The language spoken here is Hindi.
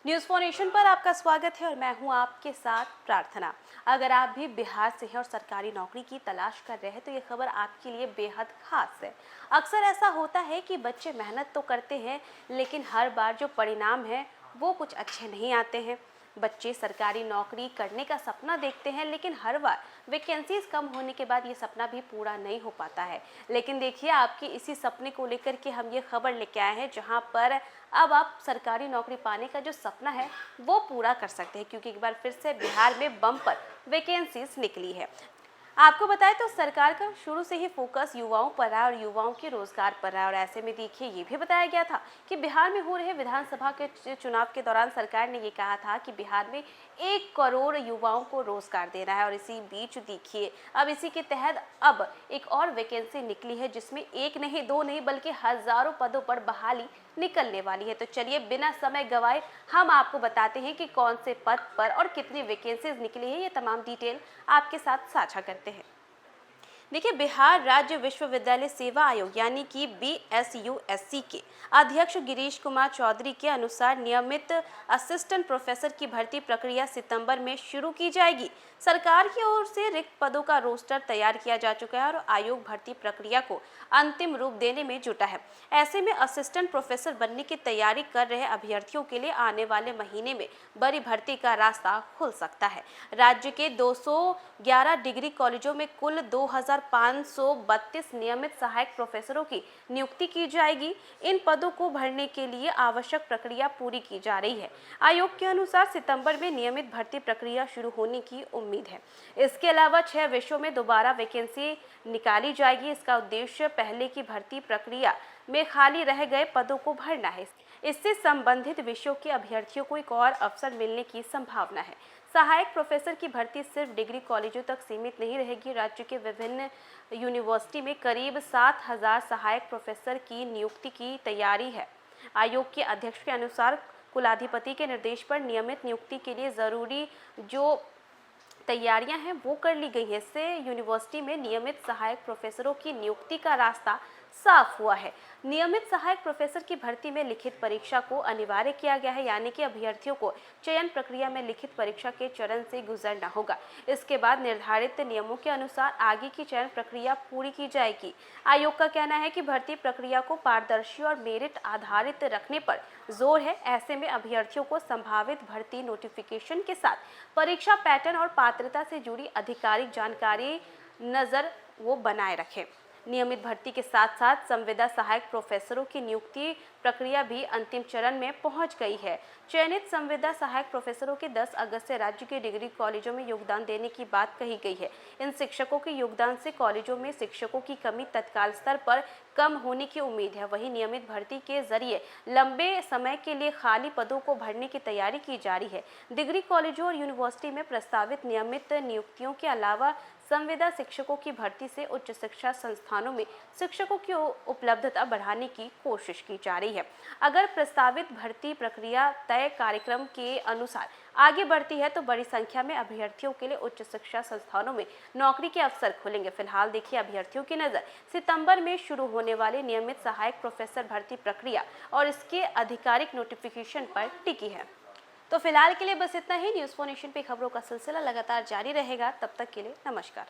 न्यूज़ फॉर नेशन पर आपका स्वागत है और मैं हूं आपके साथ प्रार्थना। अगर आप भी बिहार से हैं और सरकारी नौकरी की तलाश कर रहे हैं तो ये खबर आपके लिए बेहद खास है। अक्सर ऐसा होता है कि बच्चे मेहनत तो करते हैं लेकिन हर बार जो परिणाम है वो कुछ अच्छे नहीं आते हैं। बच्चे सरकारी नौकरी करने का सपना देखते हैं लेकिन हर बार वैकेंसीज कम होने के बाद ये सपना भी पूरा नहीं हो पाता है। लेकिन देखिए, आपके इसी सपने को लेकर के हम ये खबर लेके आए हैं जहां पर अब आप सरकारी नौकरी पाने का जो सपना है वो पूरा कर सकते हैं, क्योंकि एक बार फिर से बिहार में बम्पर वैकेंसीज निकली है। आपको बताएं तो सरकार का शुरू से ही फोकस युवाओं पर रहा और युवाओं के रोजगार पर रहा। और ऐसे में देखिए, ये भी बताया गया था कि बिहार में हो रहे विधानसभा के चुनाव के दौरान सरकार ने ये कहा था कि बिहार में 1 करोड़ युवाओं को रोजगार देना है। और इसी बीच देखिए, अब इसी के तहत अब एक और वैकेंसी निकली है जिसमें एक नहीं, दो नहीं, बल्कि हजारों पदों पर बहाली निकलने वाली है। तो चलिए बिना समय गवाए हम आपको बताते हैं कि कौन से पद पर और कितनी वैकेंसीज निकली है। ये तमाम डिटेल आपके साथ साझा करते हैं। देखिए, बिहार राज्य विश्वविद्यालय सेवा आयोग यानी कि BSUSC के अध्यक्ष गिरीश कुमार चौधरी के अनुसार नियमित असिस्टेंट प्रोफेसर की भर्ती प्रक्रिया सितंबर में शुरू की जाएगी। सरकार की ओर से रिक्त पदों का रोस्टर तैयार किया जा चुका है और आयोग भर्ती प्रक्रिया को अंतिम रूप देने में जुटा है। ऐसे में असिस्टेंट प्रोफेसर बनने की तैयारी कर रहे अभ्यर्थियों के लिए आने वाले महीने में बड़ी भर्ती का रास्ता खुल सकता है। राज्य के 211 डिग्री कॉलेजों में कुल 2532 नियमित सहायक प्रोफेसरों की नियुक्ति की जाएगी। इन पदों को भरने के लिए आवश्यक प्रक्रिया पूरी की जा रही है। आयोग के अनुसार सितंबर में नियमित भर्ती प्रक्रिया शुरू होने की उम्मीद है। इसके अलावा 6 विषयों में दोबारा वैकेंसी निकाली जाएगी। इसका उद्देश्य पहले की भर्ती प्रक्रिया में खाली रह गए पदों को भरना है। इससे संबंधित विषयों के अभ्यर्थियों को एक और अवसर मिलने की संभावना है। सहायक प्रोफेसर की भर्ती सिर्फ डिग्री कॉलेजों तक सीमित नहीं रहेगी। राज्य के विभिन्न यूनिवर्सिटी में करीब 7000 सहायक प्रोफेसर की नियुक्ति की तैयारी है। आयोग के अध्यक्ष के अनुसार कुलाधिपति के निर्देश पर नियमित नियुक्ति के लिए जरूरी जो तैयारियां हैं वो कर ली गई है। इससे यूनिवर्सिटी में नियमित सहायक प्रोफेसरों की नियुक्ति का रास्ता साफ हुआ है। नियमित सहायक प्रोफेसर की भर्ती में लिखित परीक्षा को अनिवार्य किया गया है, यानी कि अभ्यर्थियों को चयन प्रक्रिया में लिखित परीक्षा के चरण से गुजरना होगा। इसके बाद निर्धारित नियमों के अनुसार आगे की चयन प्रक्रिया पूरी की जाएगी। आयोग का कहना है कि भर्ती प्रक्रिया को पारदर्शी और मेरिट आधारित रखने पर जोर है। ऐसे में अभ्यर्थियों को संभावित भर्ती नोटिफिकेशन के साथ परीक्षा पैटर्न और पात्रता से जुड़ी आधिकारिक जानकारी नजर वो बनाए रखें। नियमित भर्ती के साथ साथ संविदा सहायक प्रोफेसरों की नियुक्ति प्रक्रिया भी अंतिम चरण में पहुंच गई है। चयनित संविदा सहायक प्रोफेसरों के 10 अगस्त से राज्य के डिग्री कॉलेजों में योगदान देने की बात कही गई है। इन शिक्षकों के योगदान से कॉलेजों में शिक्षकों की कमी तत्काल स्तर पर कम होने की उम्मीद है। वहीं नियमित भर्ती के जरिए लंबे समय के लिए खाली पदों को भरने की तैयारी की जा रही है। डिग्री कॉलेजों और यूनिवर्सिटी में प्रस्तावित नियमित नियुक्तियों के अलावा संविदा शिक्षकों की भर्ती से उच्च शिक्षा संस्थानों में शिक्षकों की उपलब्धता बढ़ाने की कोशिश की जा रही है। अगर प्रस्तावित भर्ती प्रक्रिया तय कार्यक्रम के अनुसार आगे बढ़ती है तो बड़ी संख्या में अभ्यर्थियों के लिए उच्च शिक्षा संस्थानों में नौकरी के अवसर खुलेंगे। फिलहाल देखिए, अभ्यर्थियों की नजर सितंबर में शुरू होने वाले नियमित सहायक प्रोफेसर भर्ती प्रक्रिया और इसके आधिकारिक नोटिफिकेशन पर टिकी है। तो फिलहाल के लिए बस इतना ही। न्यूज़ फॉर नेशन पे खबरों का सिलसिला लगातार जारी रहेगा। तब तक के लिए नमस्कार।